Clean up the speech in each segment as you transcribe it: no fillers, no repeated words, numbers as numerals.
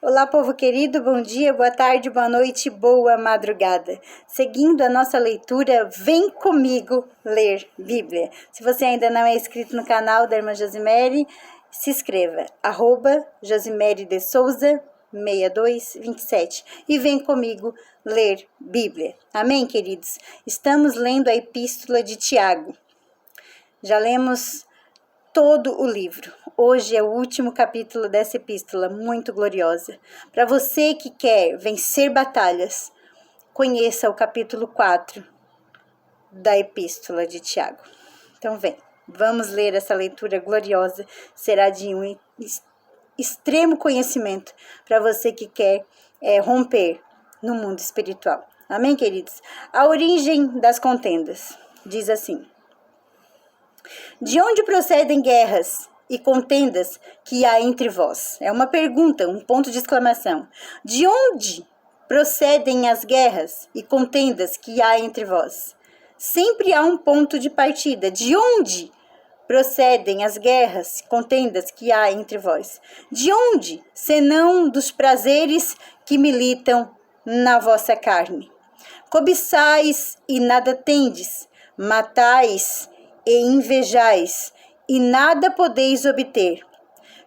Olá, povo querido, bom dia, boa tarde, boa noite, boa madrugada. Seguindo a nossa leitura, vem comigo ler Bíblia. Se você ainda não é inscrito no canal da Irmã Josimere, se inscreva, @Josimere de Souza 6227 e vem comigo ler Bíblia. Amém, queridos? Estamos lendo a Epístola de Tiago. Já lemos todo o livro. Hoje é o último capítulo dessa epístola, muito gloriosa. Para você que quer vencer batalhas, conheça o capítulo 4 da epístola de Tiago. Então vamos ler essa leitura gloriosa, será de um extremo conhecimento para você que quer romper no mundo espiritual. Amém, queridos? A origem das contendas diz assim: de onde procedem guerras e contendas que há entre vós? É uma pergunta, um ponto de exclamação. De onde procedem as guerras e contendas que há entre vós? Sempre há um ponto de partida. De onde procedem as guerras e contendas que há entre vós? De onde, senão dos prazeres que militam na vossa carne? Cobiçais e nada tendes, matais e invejais, e nada podeis obter.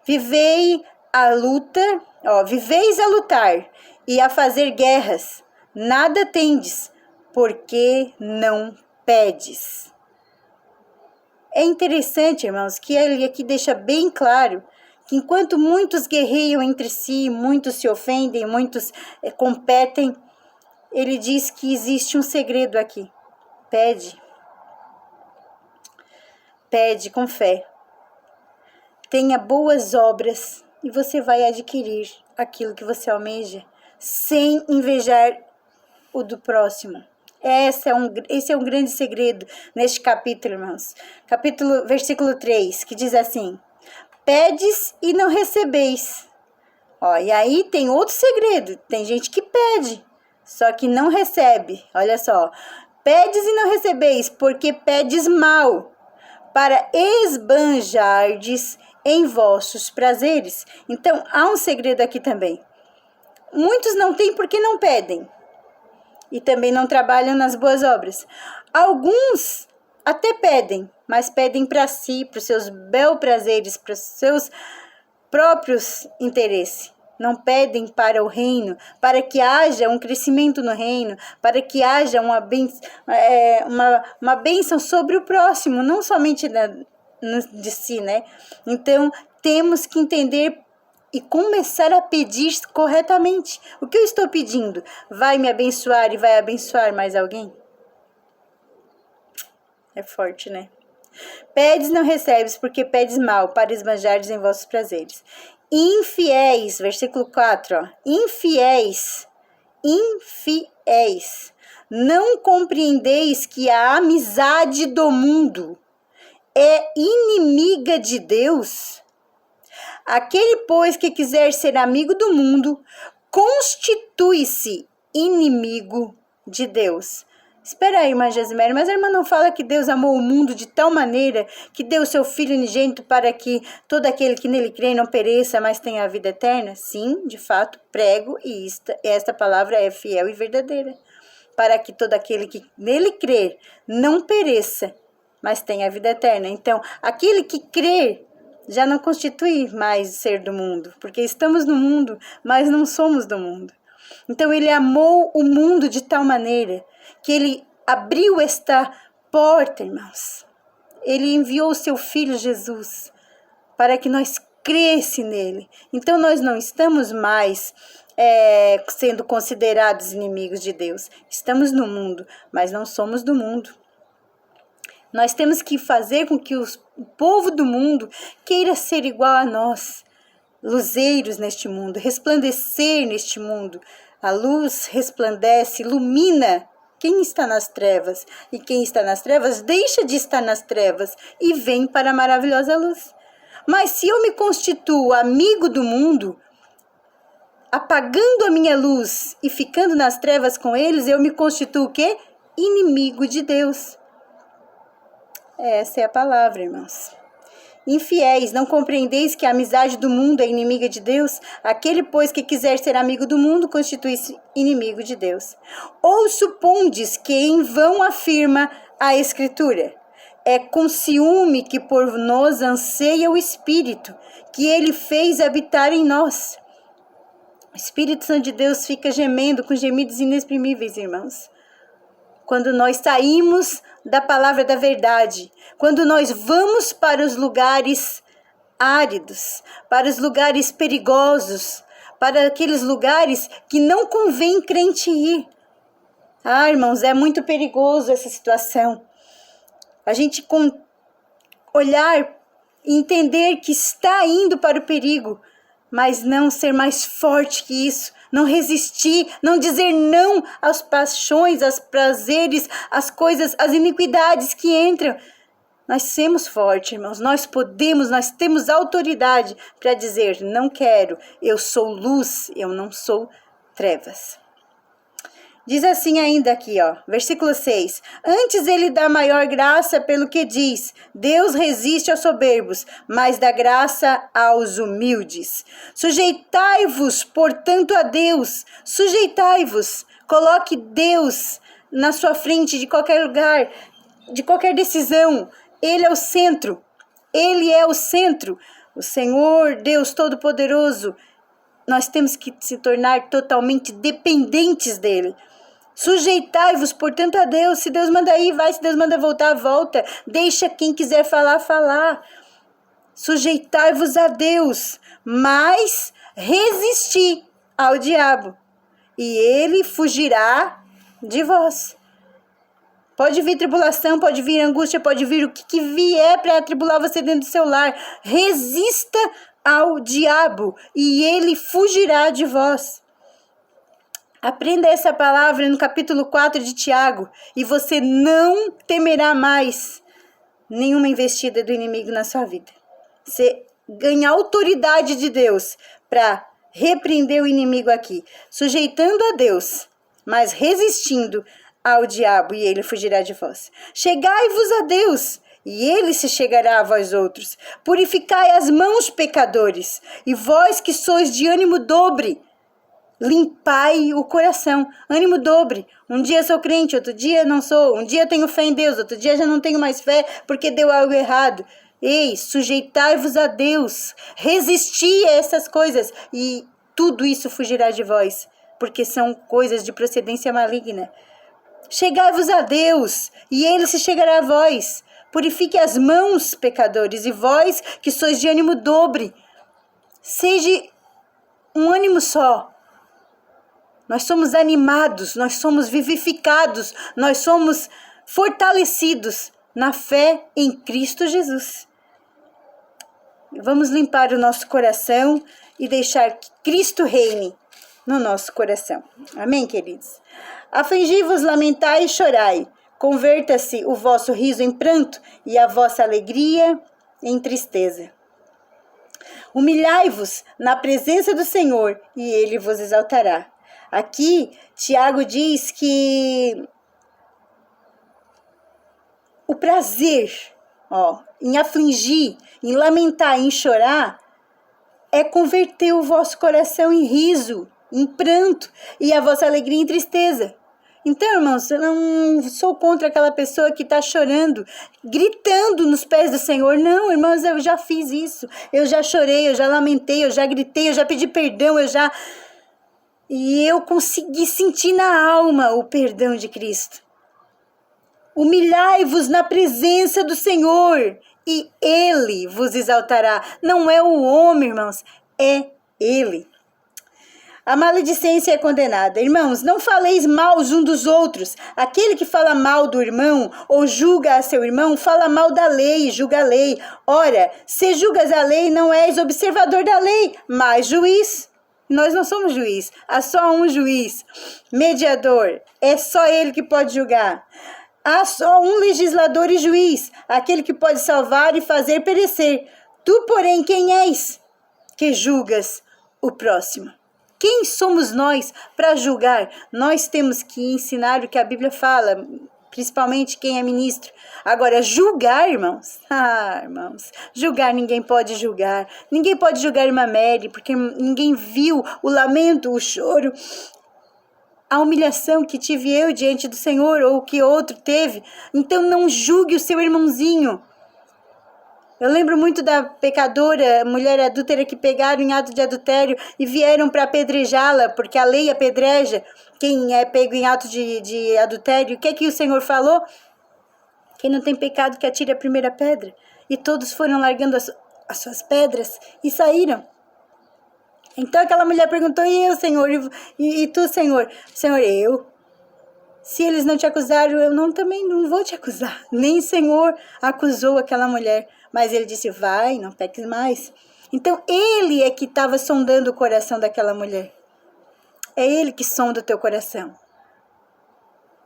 Viveis a lutar e a fazer guerras, nada tendes, porque não pedes. É interessante, irmãos, que ele aqui deixa bem claro que enquanto muitos guerreiam entre si, muitos se ofendem, muitos competem, ele diz que existe um segredo aqui. Pede com fé. Tenha boas obras e você vai adquirir aquilo que você almeja, sem invejar o do próximo. Esse é um grande segredo neste capítulo, irmãos. Versículo 3, que diz assim: pedes e não recebeis. E aí tem outro segredo. Tem gente que pede, só que não recebe. Olha só. Pedes e não recebeis, porque pedes mal, para esbanjardes em vossos prazeres. Então, há um segredo aqui também. Muitos não têm porque não pedem. E também não trabalham nas boas obras. Alguns até pedem, mas pedem para si, para os seus bel prazeres, para os seus próprios interesses. Não pedem para o reino, para que haja um crescimento no reino, para que haja uma bênção sobre o próximo, não somente de si, né? Então, temos que entender e começar a pedir corretamente. O que eu estou pedindo? Vai me abençoar e vai abençoar mais alguém? É forte, né? Pedes não recebes, porque pedes mal, para esbanjardes em vossos prazeres. Infiéis, versículo 4, infiéis, não compreendeis que a amizade do mundo é inimiga de Deus? Aquele, pois, que quiser ser amigo do mundo, constitui-se inimigo de Deus. Espera aí, irmã Josimere, mas a irmã não fala que Deus amou o mundo de tal maneira que deu o seu Filho unigênito para que todo aquele que nele crê não pereça, mas tenha a vida eterna? Sim, de fato, prego, e esta palavra é fiel e verdadeira. Para que todo aquele que nele crer não pereça, mas tenha a vida eterna. Então, aquele que crer já não constitui mais ser do mundo, porque estamos no mundo, mas não somos do mundo. Então, ele amou o mundo de tal maneira que ele abriu esta porta, irmãos. Ele enviou o seu Filho Jesus para que nós crescesse nele. Então, nós não estamos mais sendo considerados inimigos de Deus. Estamos no mundo, mas não somos do mundo. Nós temos que fazer com que o povo do mundo queira ser igual a nós, luzeiros neste mundo, resplandecer neste mundo. A luz resplandece, ilumina quem está nas trevas. E quem está nas trevas deixa de estar nas trevas e vem para a maravilhosa luz. Mas se eu me constituo amigo do mundo, apagando a minha luz e ficando nas trevas com eles, eu me constituo o quê? Inimigo de Deus. Essa é a palavra, irmãos. Infiéis, não compreendeis que a amizade do mundo é inimiga de Deus? Aquele, pois, que quiser ser amigo do mundo, constitui-se inimigo de Deus. Ou supondes que em vão afirma a Escritura? É com ciúme que por nós anseia o Espírito, que ele fez habitar em nós. O Espírito Santo de Deus fica gemendo com gemidos inexprimíveis, irmãos. Quando nós saímos da palavra da verdade, quando nós vamos para os lugares áridos, para os lugares perigosos, para aqueles lugares que não convém crente ir. Ah, irmãos, é muito perigoso essa situação. A gente olhar e entender que está indo para o perigo, mas não ser mais forte que isso, não resistir, não dizer não às paixões, aos prazeres, às coisas, às iniquidades que entram. Nós somos fortes, irmãos, nós podemos, nós temos autoridade para dizer, não quero, eu sou luz, eu não sou trevas. Diz assim ainda aqui, ó, versículo 6. Antes ele dá maior graça pelo que diz, Deus resiste aos soberbos, mas dá graça aos humildes. Sujeitai-vos, portanto, a Deus. Sujeitai-vos. Coloque Deus na sua frente de qualquer lugar, de qualquer decisão. Ele é o centro. Ele é o centro. O Senhor, Deus Todo-Poderoso. Nós temos que se tornar totalmente dependentes dele. Sujeitai-vos, portanto, a Deus. Se Deus manda ir, vai. Se Deus manda voltar, volta. Deixa quem quiser falar, falar. Sujeitai-vos a Deus, mas resisti ao diabo, e ele fugirá de vós. Pode vir tribulação, pode vir angústia, pode vir o que vier para atribular você dentro do seu lar. Resista ao diabo, e ele fugirá de vós. Aprenda essa palavra no capítulo 4 de Tiago, e você não temerá mais nenhuma investida do inimigo na sua vida. Você ganha autoridade de Deus para repreender o inimigo aqui, sujeitando a Deus, mas resistindo ao diabo, e ele fugirá de vós. Chegai-vos a Deus, e ele se chegará a vós outros. Purificai as mãos, pecadores, e vós que sois de ânimo dobre, limpai o coração. Ânimo dobre. Um dia sou crente, outro dia não sou. Um dia tenho fé em Deus, outro dia já não tenho mais fé porque deu algo errado. Ei, sujeitai-vos a Deus. Resisti a essas coisas e tudo isso fugirá de vós, porque são coisas de procedência maligna. Chegai-vos a Deus, e ele se chegará a vós. Purifique as mãos, pecadores, e vós que sois de ânimo dobre. Seja um ânimo só. Nós somos animados, nós somos vivificados, nós somos fortalecidos na fé em Cristo Jesus. Vamos limpar o nosso coração e deixar que Cristo reine no nosso coração. Amém, queridos? Afligi-vos, lamentai e chorai. Converta-se o vosso riso em pranto e a vossa alegria em tristeza. Humilhai-vos na presença do Senhor e ele vos exaltará. Aqui, Tiago diz que o prazer, em afligir, em lamentar, em chorar, é converter o vosso coração em riso, em pranto, e a vossa alegria em tristeza. Então, irmãos, eu não sou contra aquela pessoa que está chorando, gritando nos pés do Senhor. Não, irmãos, eu já fiz isso. Eu já chorei, eu já lamentei, eu já gritei, eu já pedi perdão, E eu consegui sentir na alma o perdão de Cristo. Humilhai-vos na presença do Senhor e Ele vos exaltará. Não é o homem, irmãos, é Ele. A maledicência é condenada. Irmãos, não faleis mal uns dos outros. Aquele que fala mal do irmão ou julga a seu irmão, fala mal da lei, julga a lei. Ora, se julgas a lei, não és observador da lei, mas juiz. Nós não somos juiz, há só um juiz, mediador, é só ele que pode julgar. Há só um legislador e juiz, aquele que pode salvar e fazer perecer. Tu, porém, quem és que julgas o próximo? Quem somos nós para julgar? Nós temos que ensinar o que a Bíblia fala. principalmente quem é ministro. Agora, julgar, irmãos, irmãos, julgar ninguém pode julgar. Ninguém pode julgar a irmã Mary, porque ninguém viu o lamento, o choro, a humilhação que tive eu diante do Senhor, ou que outro teve. Então não julgue o seu irmãozinho. Eu lembro muito da pecadora, mulher adúltera, que pegaram em ato de adultério e vieram para apedrejá-la, porque a lei apedreja quem é pego em ato de adultério. O que o Senhor falou? Quem não tem pecado que atire a primeira pedra. E todos foram largando as suas pedras e saíram. Então aquela mulher perguntou, e eu, Senhor? E tu, Senhor? Senhor, eu? Se eles não te acusaram, eu também não vou te acusar. Nem o Senhor acusou aquela mulher. Mas ele disse, vai, não peques mais. Então ele é que estava sondando o coração daquela mulher. É ele que sonda o teu coração.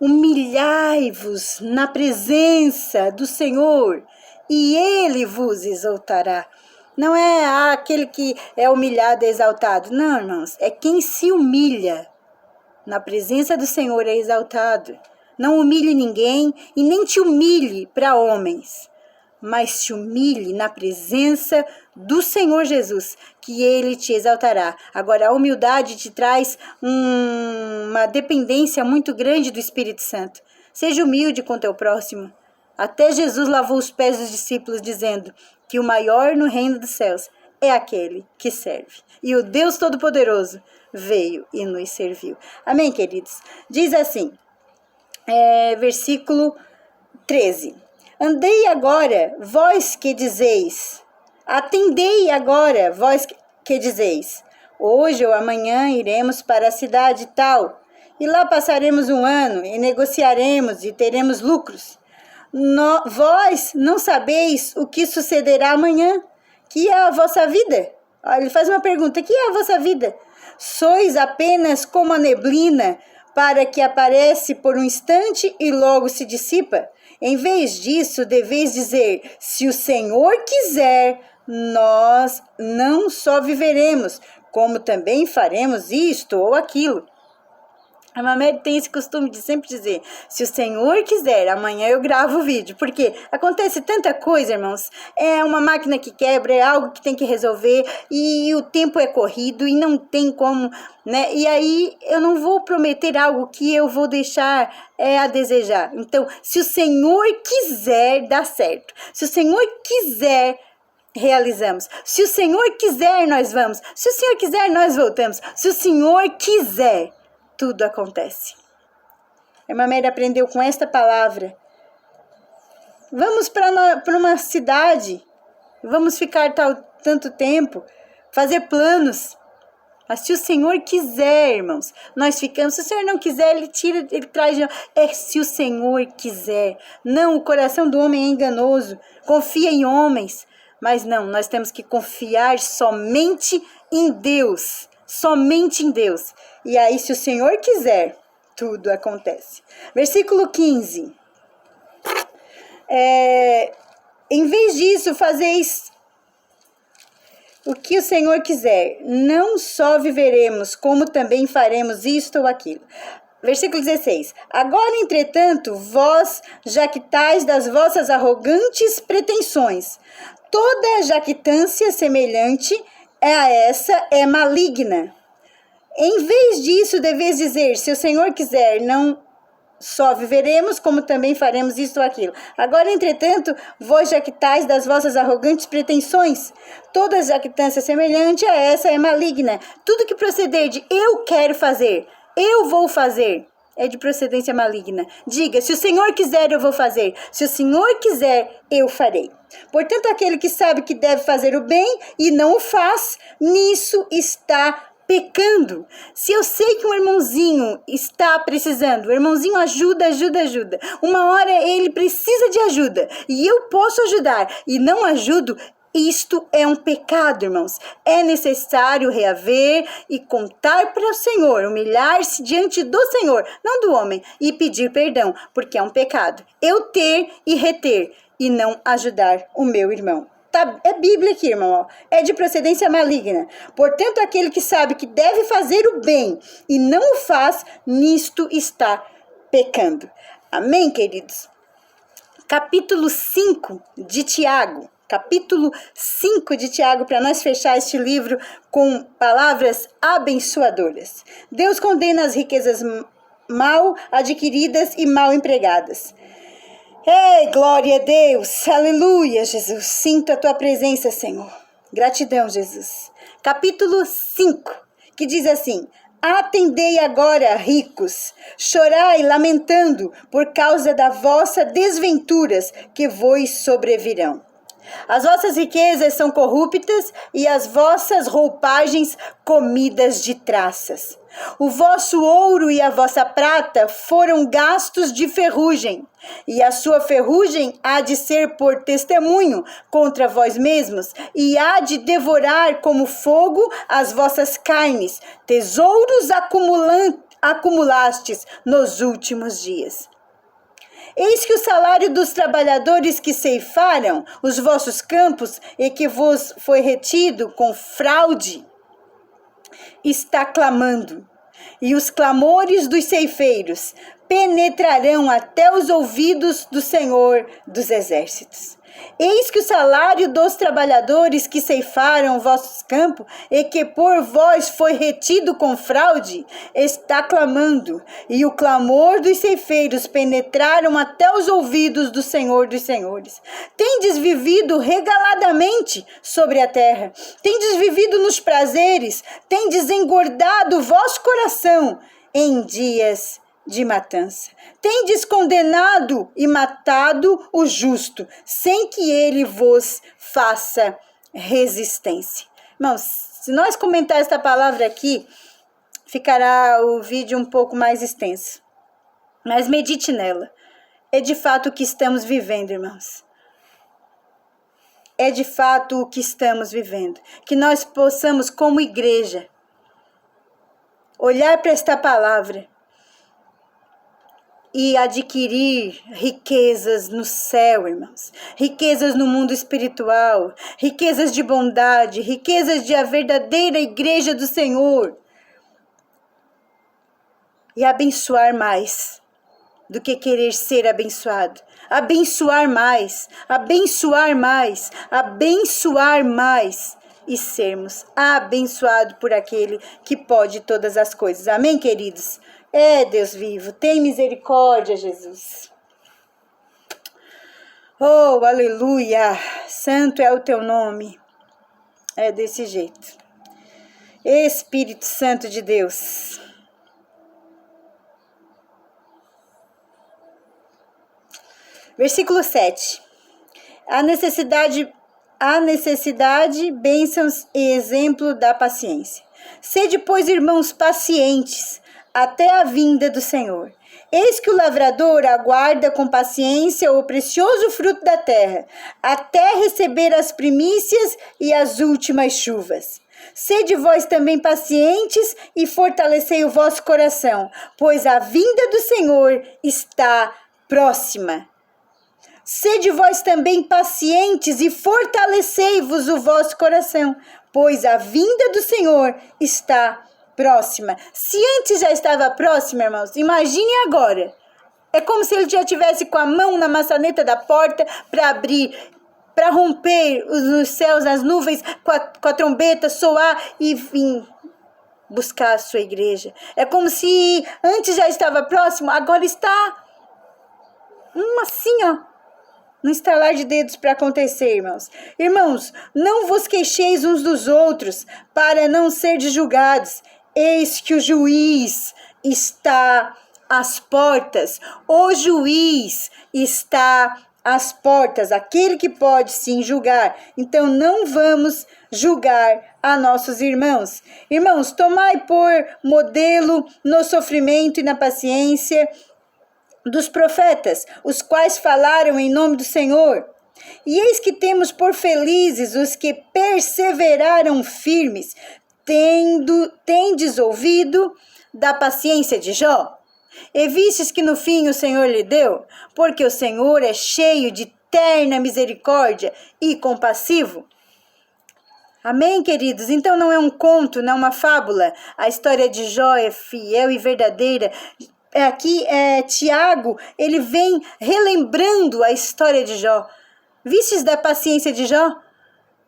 Humilhai-vos na presença do Senhor e ele vos exaltará. Não é aquele que é humilhado e exaltado. Não, irmãos, é quem se humilha. Na presença do Senhor é exaltado. Não humilhe ninguém e nem te humilhe para homens, mas te humilhe na presença do Senhor Jesus, que Ele te exaltará. Agora, a humildade te traz uma dependência muito grande do Espírito Santo. Seja humilde com teu próximo. Até Jesus lavou os pés dos discípulos, dizendo que o maior no reino dos céus é aquele que serve. E o Deus Todo-Poderoso veio e nos serviu. Amém, queridos? Diz assim, versículo 13. Andei agora, vós que dizeis. Atendei agora, vós que dizeis. Hoje ou amanhã iremos para a cidade tal, e lá passaremos um ano, e negociaremos, e teremos lucros. Vós não sabeis o que sucederá amanhã, que é a vossa vida. Ele faz uma pergunta, que é a vossa vida? Sois apenas como a neblina, para que aparece por um instante e logo se dissipa? Em vez disso, deveis dizer, se o Senhor quiser, nós não só viveremos, como também faremos isto ou aquilo. A Mamed tem esse costume de sempre dizer, se o Senhor quiser, amanhã eu gravo o vídeo. Porque acontece tanta coisa, irmãos. É uma máquina que quebra, é algo que tem que resolver. E o tempo é corrido e não tem como, né? E aí eu não vou prometer algo que eu vou deixar a desejar. Então, se o Senhor quiser, dá certo. Se o Senhor quiser, realizamos. Se o Senhor quiser, nós vamos. Se o Senhor quiser, nós voltamos. Se o Senhor quiser, tudo acontece. A irmã Mary aprendeu com esta palavra. Vamos para uma cidade, vamos ficar tanto tempo, fazer planos. Mas se o Senhor quiser, irmãos, nós ficamos. Se o Senhor não quiser, Ele tira, Ele traz. É se o Senhor quiser. Não, o coração do homem é enganoso. Confia em homens. Mas não, nós temos que confiar somente em Deus. Somente em Deus. E aí, se o Senhor quiser, tudo acontece. Versículo 15. Em vez disso, fazeis o que o Senhor quiser. Não só viveremos, como também faremos isto ou aquilo. Versículo 16. Agora, entretanto, vós jactais das vossas arrogantes pretensões. Toda jactância semelhante a essa é maligna. Em vez disso, deveis dizer, se o Senhor quiser, não só viveremos, como também faremos isto ou aquilo. Agora, entretanto, vós jactais das vossas arrogantes pretensões. Toda jactância semelhante a essa é maligna. Tudo que proceder de eu quero fazer, eu vou fazer, é de procedência maligna. Diga, se o Senhor quiser, eu vou fazer. Se o Senhor quiser, eu farei. Portanto, aquele que sabe que deve fazer o bem e não o faz, nisso está pecando. Se eu sei que um irmãozinho está precisando, o irmãozinho ajuda. Uma hora ele precisa de ajuda e eu posso ajudar e não ajudo, isto é um pecado, irmãos. É necessário reaver e contar para o Senhor, humilhar-se diante do Senhor, não do homem, e pedir perdão, porque é um pecado. Eu ter e reter e não ajudar o meu irmão. Tá, é Bíblia aqui, irmão. É de procedência maligna. Portanto, aquele que sabe que deve fazer o bem e não o faz, nisto está pecando. Amém, queridos? Capítulo 5 de Tiago. Capítulo 5 de Tiago, para nós fechar este livro com palavras abençoadoras. Deus condena as riquezas mal adquiridas e mal empregadas. Ei, glória a Deus, aleluia, Jesus. Sinto a tua presença, Senhor. Gratidão, Jesus. Capítulo 5, que diz assim: Atendei agora, ricos, chorai lamentando por causa das vossas desventuras que vos sobrevirão. As vossas riquezas são corruptas e as vossas roupagens comidas de traças. O vosso ouro e a vossa prata foram gastos de ferrugem, e a sua ferrugem há de ser por testemunho contra vós mesmos, e há de devorar como fogo as vossas carnes, tesouros acumulastes nos últimos dias. Eis que o salário dos trabalhadores que ceifaram os vossos campos e que vos foi retido com fraude, está clamando, e os clamores dos ceifeiros penetrarão até os ouvidos do Senhor dos Exércitos. Eis que o salário dos trabalhadores que ceifaram vossos campos e que por vós foi retido com fraude, está clamando, e o clamor dos ceifeiros penetraram até os ouvidos do Senhor dos Senhores. Tendes vivido regaladamente sobre a terra, tendes vivido nos prazeres, tendes engordado o vosso coração em dias de matança. Tendes condenado e matado o justo, sem que ele vos faça resistência. Irmãos, se nós comentar esta palavra aqui, ficará o vídeo um pouco mais extenso. Mas medite nela. É de fato o que estamos vivendo, irmãos. É de fato o que estamos vivendo. Que nós possamos, como igreja, olhar para esta palavra e adquirir riquezas no céu, irmãos. Riquezas no mundo espiritual, riquezas de bondade, riquezas de a verdadeira igreja do Senhor. E abençoar mais do que querer ser abençoado. Abençoar mais, abençoar mais, abençoar mais. E sermos abençoados por aquele que pode todas as coisas. Amém, queridos? É, Deus vivo, tem misericórdia, Jesus. Oh, aleluia, santo é o teu nome. É desse jeito. Espírito Santo de Deus. Versículo 7. A necessidade, bênçãos e exemplo da paciência. Sede, pois, irmãos, pacientes, até a vinda do Senhor. Eis que o lavrador aguarda com paciência o precioso fruto da terra, até receber as primícias e as últimas chuvas. Sede vós também pacientes e fortalecei o vosso coração, pois a vinda do Senhor está próxima. Sede vós também pacientes e fortalecei-vos o vosso coração, pois a vinda do Senhor está próxima. Se antes já estava próxima, irmãos, imagine agora. É como se ele já estivesse com a mão na maçaneta da porta para abrir, para romper os céus, as nuvens, com a trombeta, soar e vir buscar a sua igreja. É como se antes já estava próximo, agora está assim, ó. No estalar de dedos para acontecer, irmãos. Irmãos, não vos queixeis uns dos outros, para não serdes julgados. Eis que o juiz está às portas. O juiz está às portas. Aquele que pode sim julgar. Então não vamos julgar a nossos irmãos. Irmãos, tomai por modelo no sofrimento e na paciência dos profetas, os quais falaram em nome do Senhor. E eis que temos por felizes os que perseveraram firmes. Tendes ouvido da paciência de Jó? E vistes que no fim o Senhor lhe deu? Porque o Senhor é cheio de terna misericórdia e compassivo. Amém, queridos? Então não é um conto, não é uma fábula. A história de Jó é fiel e verdadeira. aqui Tiago, ele vem relembrando a história de Jó. Vistes da paciência de Jó?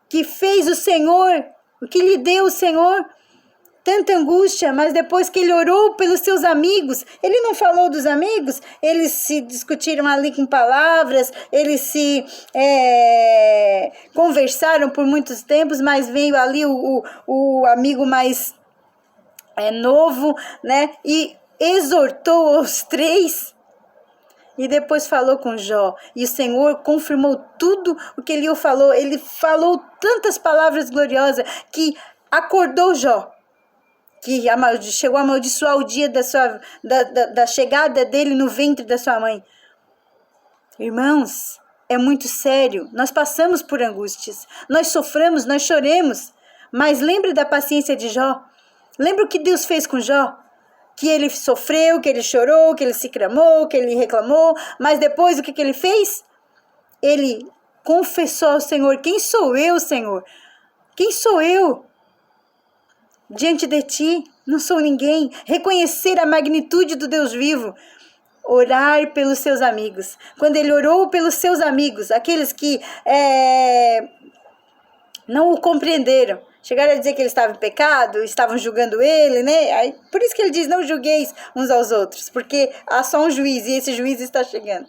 Que fez o Senhor, o que lhe deu o Senhor? Tanta angústia, mas depois que ele orou pelos seus amigos, ele não falou dos amigos, eles se discutiram ali com palavras, eles se conversaram por muitos tempos, mas veio ali o amigo mais novo, né, e exortou os três, e depois falou com Jó, e o Senhor confirmou tudo o que ele falou. Ele falou tantas palavras gloriosas que acordou Jó, que chegou a amaldiçoar o dia da chegada dele no ventre da sua mãe. Irmãos, é muito sério, nós passamos por angústias, nós sofremos, nós choremos, mas lembre da paciência de Jó, lembra o que Deus fez com Jó? Que ele sofreu, que ele chorou, que ele se clamou, que ele reclamou, mas depois o que ele fez? Ele confessou ao Senhor: quem sou eu, Senhor? Quem sou eu? Diante de ti, não sou ninguém. Reconhecer a magnitude do Deus vivo. Orar pelos seus amigos. Quando ele orou pelos seus amigos, aqueles que não o compreenderam, chegaram a dizer que ele estava em pecado, estavam julgando ele, né? Aí, por isso que ele diz: não julgueis uns aos outros, porque há só um juiz e esse juiz está chegando.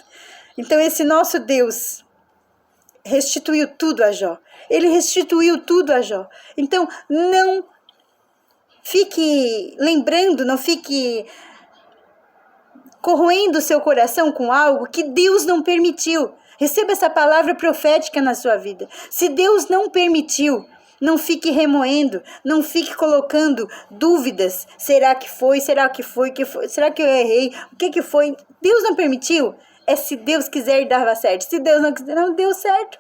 Então esse nosso Deus restituiu tudo a Jó. Ele restituiu tudo a Jó. Então não fique lembrando, não fique corroendo o seu coração com algo que Deus não permitiu. Receba essa palavra profética na sua vida. Se Deus não permitiu, não fique remoendo, não fique colocando dúvidas. Será que foi? Será que foi? Será que eu errei? O que foi? Deus não permitiu? Se Deus quiser, dava certo. Se Deus não quiser, não deu certo.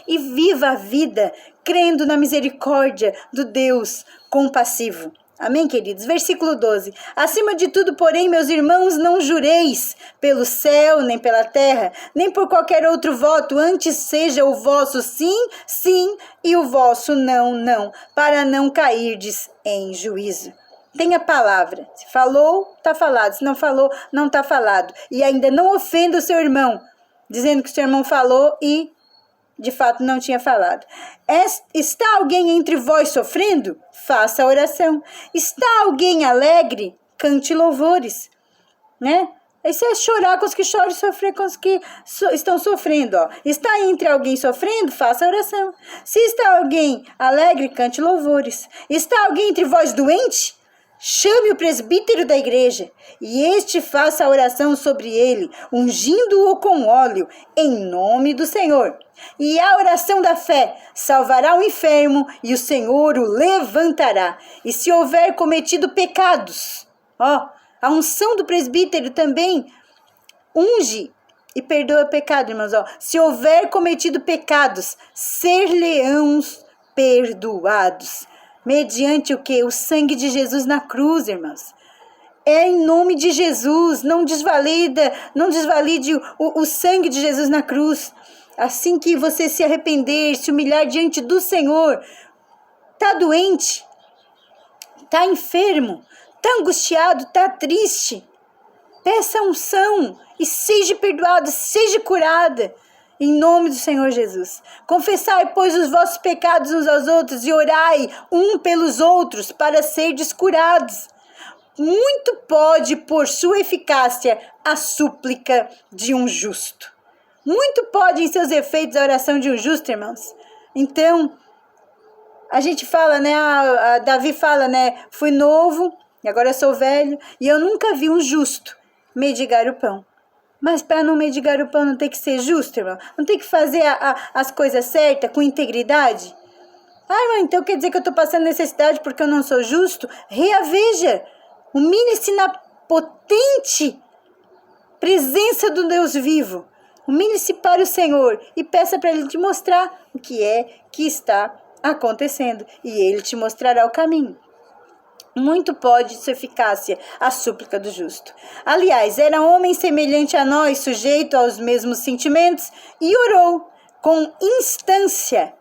E viva a vida crendo na misericórdia do Deus compassivo. Amém, queridos? Versículo 12. Acima de tudo, porém, meus irmãos, não jureis pelo céu, nem pela terra, nem por qualquer outro voto, antes seja o vosso sim, sim, e o vosso não, não, para não cairdes em juízo. Tenha palavra. Se falou, está falado. Se não falou, não está falado. E ainda não ofenda o seu irmão, dizendo que o seu irmão falou e de fato não tinha falado. Está alguém entre vós sofrendo? Faça a oração. Está alguém alegre? Cante louvores. Né? Isso é chorar com os que choram e sofrer com os que estão sofrendo. Ó. Está entre alguém sofrendo? Faça a oração. Se está alguém alegre, cante louvores. Está alguém entre vós doente? Chame o presbítero da igreja, e este faça a oração sobre ele, ungindo-o com óleo, em nome do Senhor. E a oração da fé salvará o enfermo, e o Senhor o levantará. E se houver cometido pecados, a unção do presbítero também unge e perdoa pecado, irmãos. Se houver cometido pecados, ser-lhe-ão perdoados. Mediante o quê? O sangue de Jesus na cruz, irmãos. É em nome de Jesus. Não desvalide o sangue de Jesus na cruz. Assim que você se arrepender, se humilhar diante do Senhor, está doente, está enfermo, está angustiado, está triste, peça a unção e seja perdoado, seja curada. Em nome do Senhor Jesus. Confessai, pois, os vossos pecados uns aos outros e orai um pelos outros para serdes curados. Muito pode, por sua eficácia, a súplica de um justo. Muito pode em seus efeitos a oração de um justo, irmãos. Então, a gente fala, né? Davi fala, né? Fui novo e agora eu sou velho e eu nunca vi um justo mendigar o pão. Mas para não mendigar o pão não tem que ser justo, irmão? Não tem que fazer as coisas certas, com integridade? Irmão, então quer dizer que eu estou passando necessidade porque eu não sou justo? Reaveja, humilhe-se na potente presença do Deus vivo. Humilhe-se para o Senhor e peça para Ele te mostrar o que é que está acontecendo. E Ele te mostrará o caminho. Muito pode sua eficácia a súplica do justo. Aliás, era homem semelhante a nós, sujeito aos mesmos sentimentos, e orou com constância,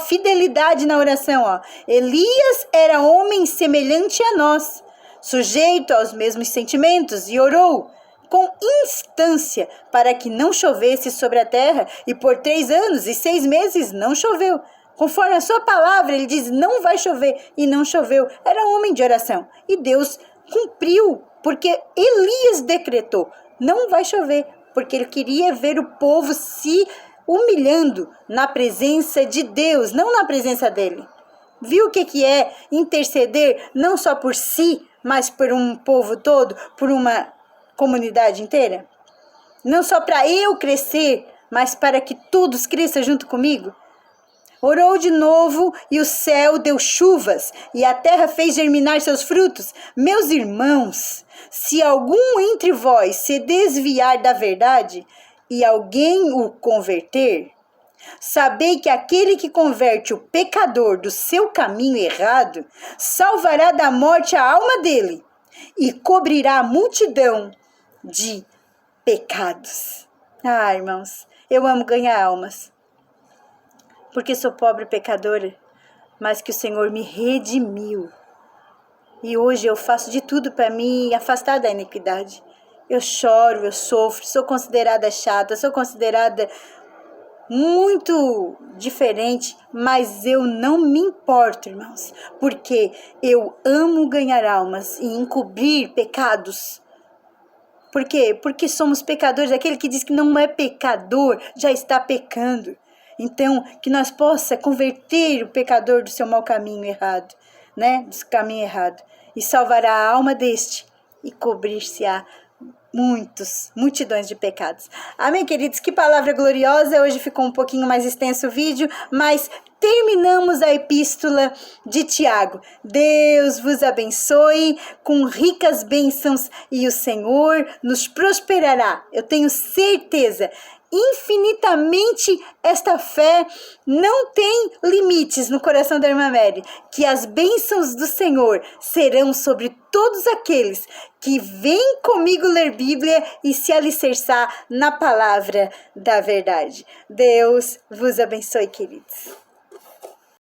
fidelidade na oração. Elias era homem semelhante a nós, sujeito aos mesmos sentimentos, e orou com instância para que não chovesse sobre a terra, e por 3 anos e 6 meses não choveu. Conforme a sua palavra, ele diz, não vai chover, e não choveu. Era um homem de oração, e Deus cumpriu, porque Elias decretou, não vai chover, porque ele queria ver o povo se humilhando na presença de Deus, não na presença dele. Viu o que é interceder não só por si, mas por um povo todo, por uma comunidade inteira? Não só para eu crescer, mas para que todos cresçam junto comigo? Orou de novo e o céu deu chuvas e a terra fez germinar seus frutos. Meus irmãos, se algum entre vós se desviar da verdade e alguém o converter, sabei que aquele que converte o pecador do seu caminho errado, salvará da morte a alma dele e cobrirá a multidão de pecados. Ah, irmãos, eu amo ganhar almas, porque sou pobre pecadora, mas que o Senhor me redimiu. E hoje eu faço de tudo para me afastar da iniquidade. Eu choro, eu sofro, sou considerada chata, sou considerada muito diferente, mas eu não me importo, irmãos, porque eu amo ganhar almas e encobrir pecados. Por quê? Porque somos pecadores. Aquele que diz que não é pecador já está pecando. Então, que nós possa converter o pecador do seu mau caminho errado, né? Do caminho errado. E salvar a alma deste e cobrir-se-á multidões de pecados. Amém, queridos? Que palavra gloriosa. Hoje ficou um pouquinho mais extenso o vídeo, mas terminamos a epístola de Tiago. Deus vos abençoe com ricas bênçãos e o Senhor nos prosperará. Eu tenho certeza. Infinitamente esta fé não tem limites no coração da irmã Mary, que as bênçãos do Senhor serão sobre todos aqueles que vêm comigo ler Bíblia e se alicerçar na palavra da verdade. Deus vos abençoe, queridos.